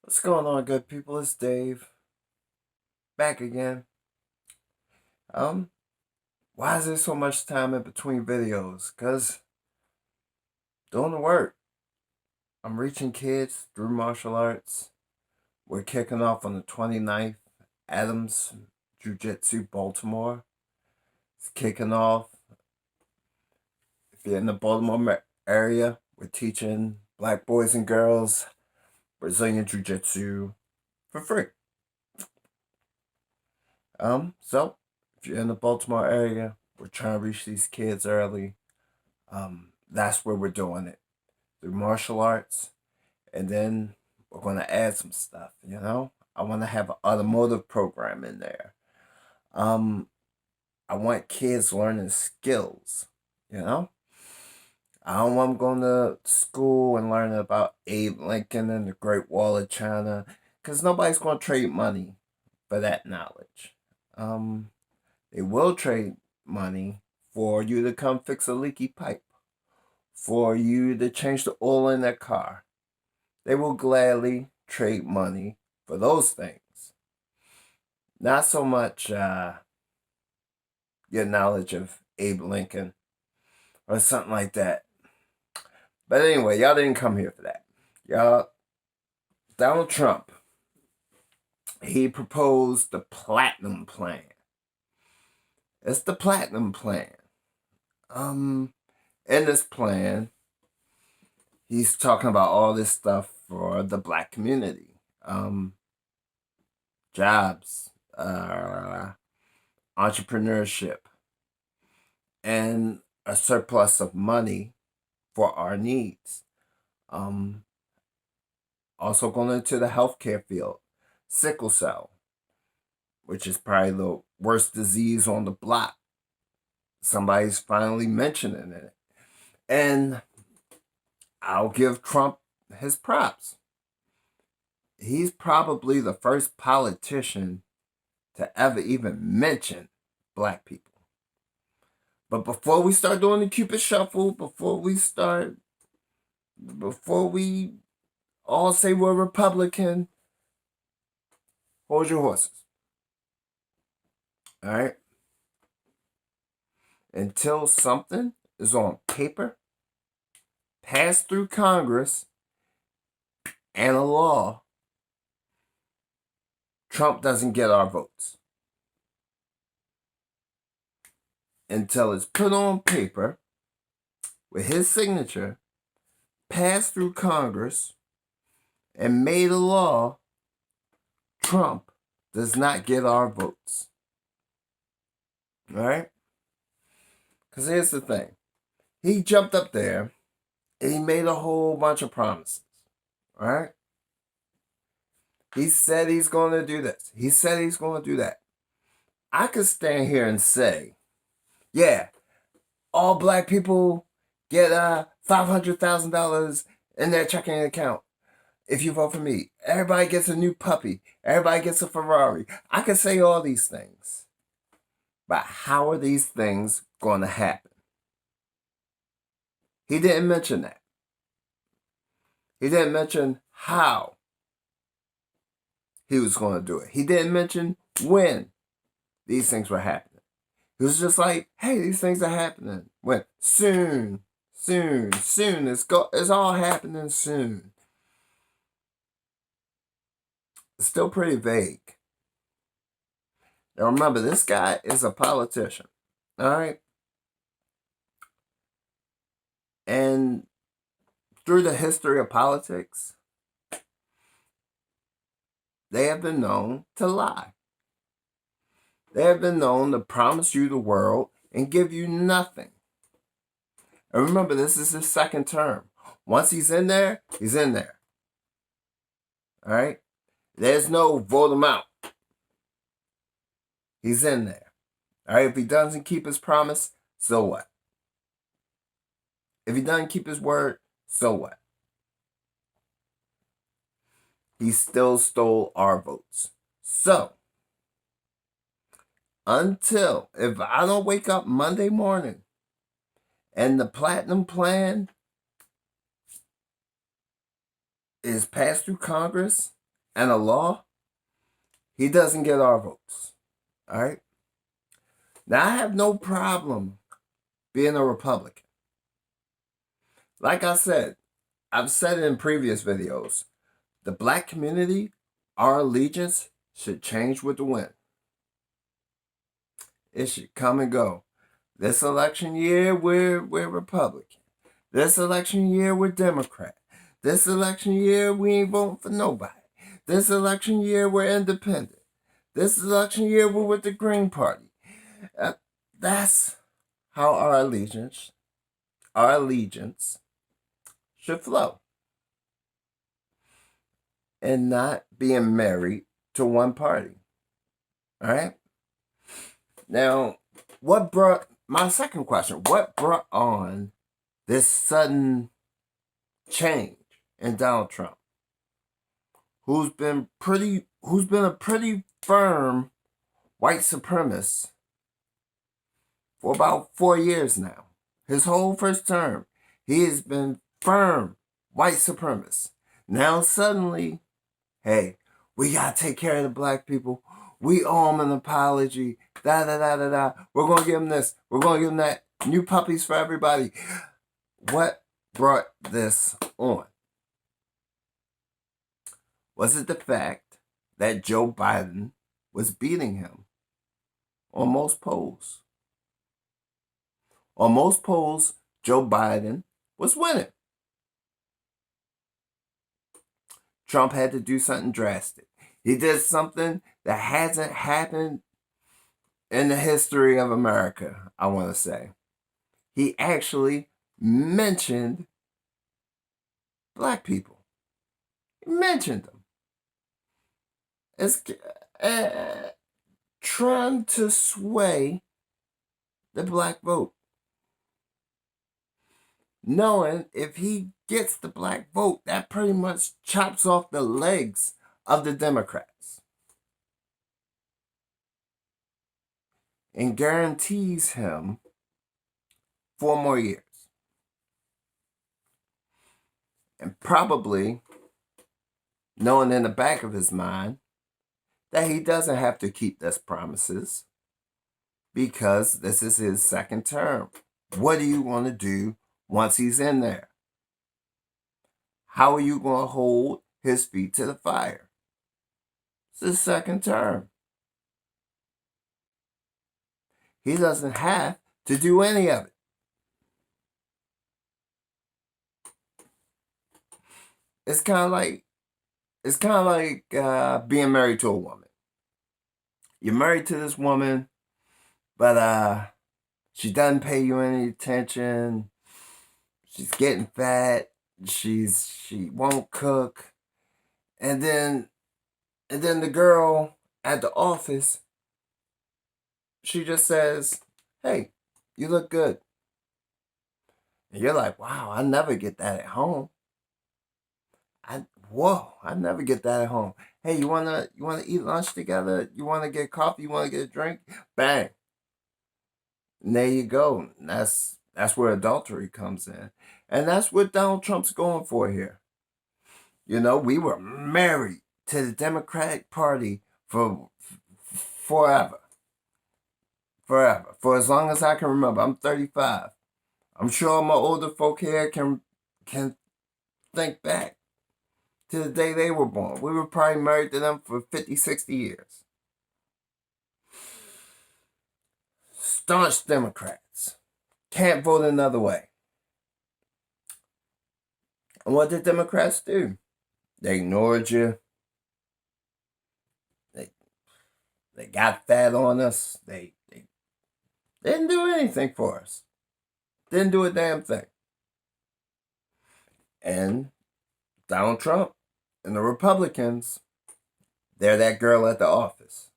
What's going on, good people? It's Dave. Back again. Um, why is there so much time in between videos? Cause doing the work. I'm reaching kids through martial arts. We're kicking off on the 29th. Adams Jiu-Jitsu Baltimore. It's kicking off. If you're in the Baltimore area, we're teaching black boys and girls Brazilian Jiu-Jitsu for free. So if you're in the Baltimore area, we're trying to reach these kids early. That's where we're doing it through martial arts, and then we're going to add some stuff. I want to have an automotive program in there. Um, I want kids learning skills. You know, I don't want them going to school and learning about Abe Lincoln and the Great Wall of China, because nobody's going to trade money for that knowledge. Um, they will trade money for you to come fix a leaky pipe, for you to change the oil in their car. They will gladly trade money for those things. Not so much your knowledge of Abe Lincoln or something like that. But anyway, y'all didn't come here for that. Y'all, Donald Trump, he proposed the Platinum Plan. It's the Platinum Plan. In this plan, he's talking about all this stuff for the black community. Jobs, entrepreneurship, and a surplus of money for our needs. Um, Also going into the healthcare field, sickle cell, which is probably the worst disease on the block. Somebody's finally mentioning it. And I'll give Trump his props. He's probably the first politician to ever even mention black people. But before we start doing the Cupid Shuffle, before we all say we're Republican, hold your horses. All right? Until something is on paper, passed through Congress, and a law, Trump doesn't get our votes. Until it's put on paper with his signature, passed through Congress, and made a law, Trump does not get our votes. All right? Because here's the thing. He jumped up there and he made a whole bunch of promises. All right? He said he's going to do this. He said he's going to do that. I could stand here and say, yeah, all black people get $500,000 in their checking account if you vote for me. Everybody gets a new puppy. Everybody gets a Ferrari. I could say all these things. But how are these things going to happen? He didn't mention that. He didn't mention how he was going to do it. He didn't mention when these things were happening. He was just like, hey, these things are happening. When? Soon. It's all happening soon. It's still pretty vague. Now remember, this guy is a politician. All right? And through the history of politics, they have been known to lie. They have been known to promise you the world and give you nothing. And remember, this is his second term. Once he's in there, he's in there. All right? There's no vote him out. He's in there. All right? If he doesn't keep his promise, so what? If he doesn't keep his word, so what? He still stole our votes. So, if I don't wake up Monday morning and the Platinum Plan is passed through Congress and a law, he doesn't get our votes. All right? Now, I have no problem being a Republican. Like I said, I've said it in previous videos, the black community, our allegiance should change with the wind. It should come and go. This election year, we're Republican. This election year, we're Democrat. This election year, we ain't voting for nobody. This election year, we're independent. This election year, we're with the Green Party. That's how our allegiance should flow. And not being married to one party. All right? Now, my second question, what brought on this sudden change in Donald Trump? Who's been a pretty firm white supremacist for about 4 years now. His whole first term, he has been firm white supremacist. Now suddenly, hey, we gotta take care of the black people. We owe them an apology. Da da da da da. We're gonna give them this. We're gonna give them that. New puppies for everybody. What brought this on? Was it the fact that Joe Biden was beating him on most polls? On most polls, Joe Biden was winning. Trump had to do something drastic. He did something that hasn't happened in the history of America, I want to say. He actually mentioned black people. He mentioned them. It's trying to sway the black vote. Knowing if he gets the black vote, that pretty much chops off the legs of the Democrats and guarantees him 4 more years. And probably knowing in the back of his mind that he doesn't have to keep those promises because this is his second term. What do you want to do once he's in there? How are you going to hold his feet to the fire? It's his second term. He doesn't have to do any of it. It's kind of like being married to a woman. You're married to this woman, but she doesn't pay you any attention. She's getting fat. She won't cook, and then the girl at the office, she just says, "Hey, you look good," and you're like, "Wow, I never get that at home." I never get that at home. Hey, you wanna eat lunch together? You wanna get coffee? You wanna get a drink? Bang. And there you go. That's where adultery comes in. And that's what Donald Trump's going for here. You know, we were married to the Democratic Party for forever. Forever. For as long as I can remember. I'm 35. I'm sure my older folk here can think back to the day they were born. We were probably married to them for 50, 60 years. Staunch Democrats. Can't vote another way. And what did Democrats do? They ignored you. They got fat on us. They didn't do anything for us. Didn't do a damn thing. And Donald Trump and the Republicans, they're that girl at the office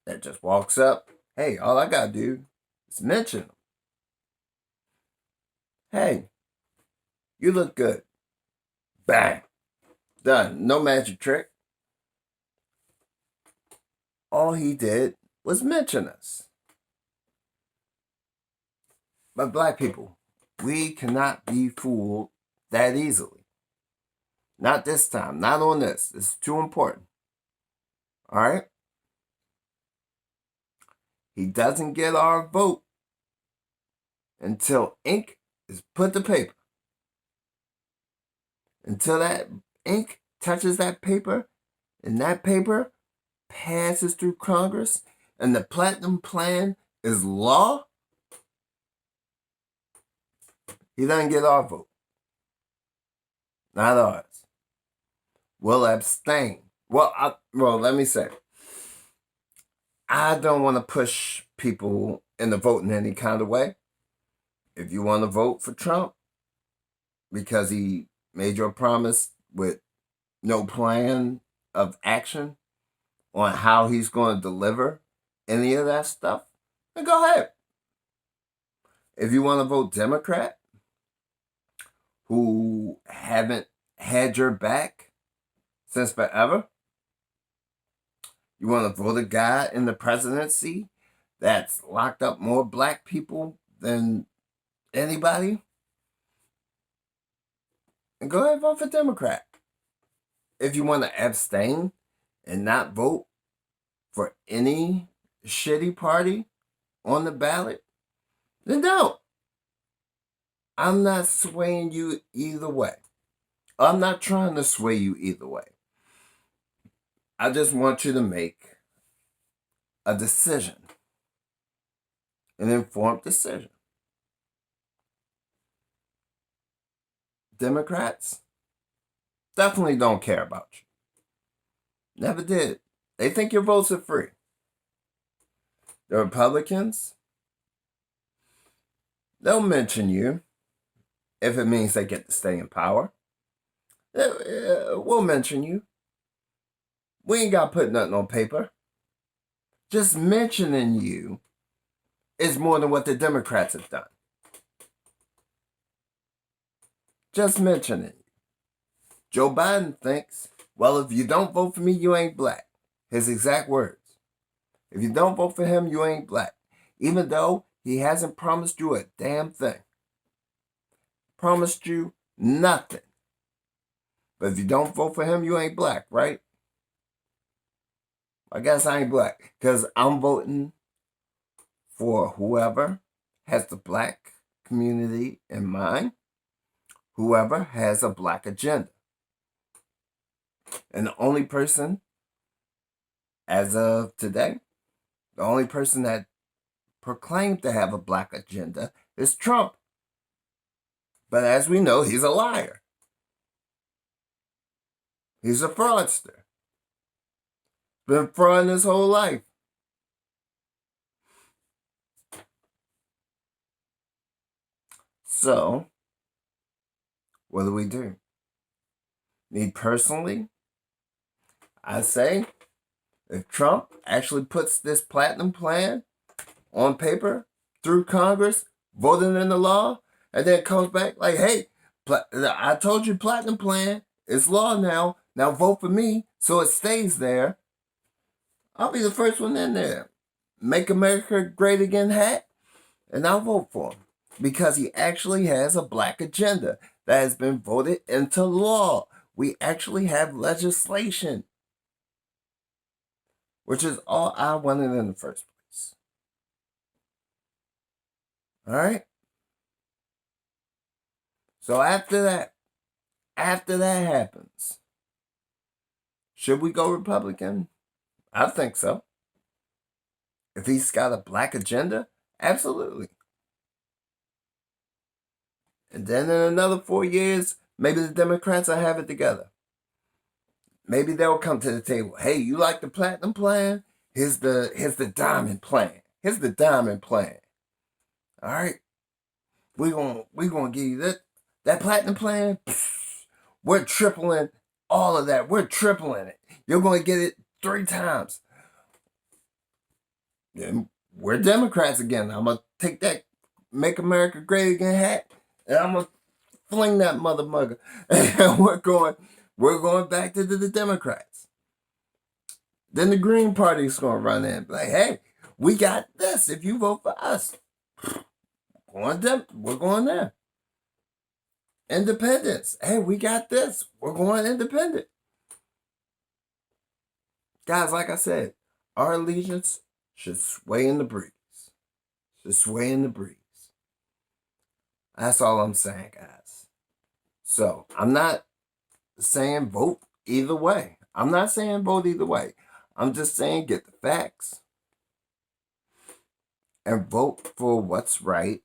that just walks up. Hey, all I got to do is mention them. Hey, you look good. Bang. Done. No magic trick. All he did was mention us. But black people, we cannot be fooled that easily. Not this time. Not on this. It's too important. All right? He doesn't get our vote until ink is put to paper. Until that ink touches that paper and that paper passes through Congress and the Platinum Plan is law, he doesn't get our vote. Not ours. We'll abstain. Well, let me say, I don't want to push people into voting any kind of way. If you want to vote for Trump because he made you a promise with no plan of action on how he's going to deliver any of that stuff, then go ahead. If you want to vote Democrat, who haven't had your back since forever, you want to vote a guy in the presidency that's locked up more black people than anybody, and go ahead and vote for Democrat. If you want to abstain and not vote for any shitty party on the ballot, then don't. I'm not swaying you either way. I'm not trying to sway you either way. I just want you to make a decision, an informed decision. Democrats definitely don't care about you. Never did. They think your votes are free. The Republicans, they'll mention you if it means they get to stay in power. We'll mention you. We ain't got to put nothing on paper. Just mentioning you is more than what the Democrats have done. Just mentioning you. Joe Biden thinks, well, if you don't vote for me, you ain't black. His exact words. If you don't vote for him, you ain't black. Even though he hasn't promised you a damn thing. Promised you nothing. But if you don't vote for him, you ain't black, right? I guess I ain't black because I'm voting for whoever has the black community in mind, whoever has a black agenda. And the only person, as of today, the only person that proclaimed to have a black agenda is Trump. But as we know, he's a liar. He's a fraudster. Been frauding his whole life. So, what do? Me personally, I say, if Trump actually puts this Platinum Plan on paper through Congress, voted in the law, and then comes back like, hey, I told you Platinum Plan, it's law now. Now vote for me so it stays there. I'll be the first one in there. Make America Great Again hat, and I'll vote for him because he actually has a black agenda that has been voted into law. We actually have legislation, which is all I wanted in the first place. All right? So after that happens, should we go Republican? I think so. If he's got a black agenda, absolutely. And then in another 4 years, maybe the Democrats will have it together. Maybe they'll come to the table. Hey, you like the Platinum Plan? Here's the Diamond Plan. Here's the Diamond Plan. All right, we're gonna give you that Platinum Plan. We're tripling all of that. We're tripling it. You're gonna get it 3 times. And we're Democrats again. I'm gonna take that "Make America Great Again" hat, and I'm gonna fling that mother mugger. And we're going back to the Democrats. Then the Green Party's gonna run in, like, hey, we got this if you vote for us. We're going there. Independence. Hey, we got this. We're going independent. Guys, like I said, our allegiance should sway in the breeze. Should sway in the breeze. That's all I'm saying, guys. So, I'm not saying vote either way. I'm not saying vote either way. I'm just saying get the facts and vote for what's right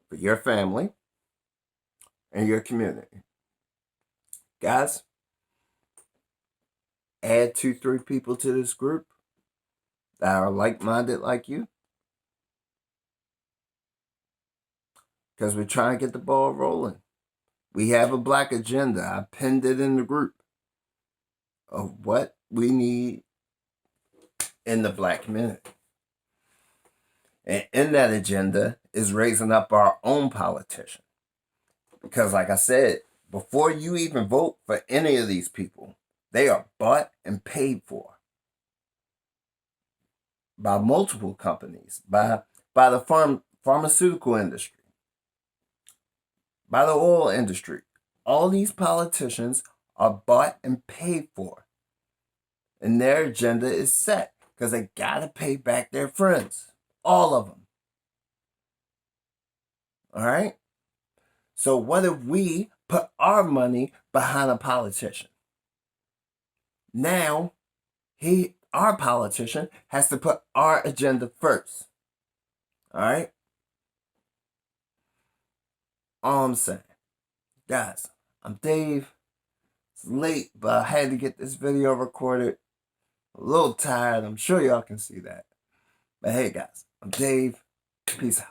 for your family and your community. Guys, add 2, 3 people to this group that are like-minded like you, because we're trying to get the ball rolling. We have a black agenda. I pinned it in the group of what we need in the black community. And in that agenda is raising up our own politician. Because like I said, before you even vote for any of these people, they are bought and paid for by multiple companies, by the pharmaceutical industry, by the oil industry. All these politicians are bought and paid for. And their agenda is set because they got to pay back their friends. All of them. All right? So what if we put our money behind a politician? Now, our politician, has to put our agenda first. All right? All I'm saying. Guys, I'm Dave. It's late, but I had to get this video recorded. A little tired. I'm sure y'all can see that. But hey, guys, I'm Dave. Peace out.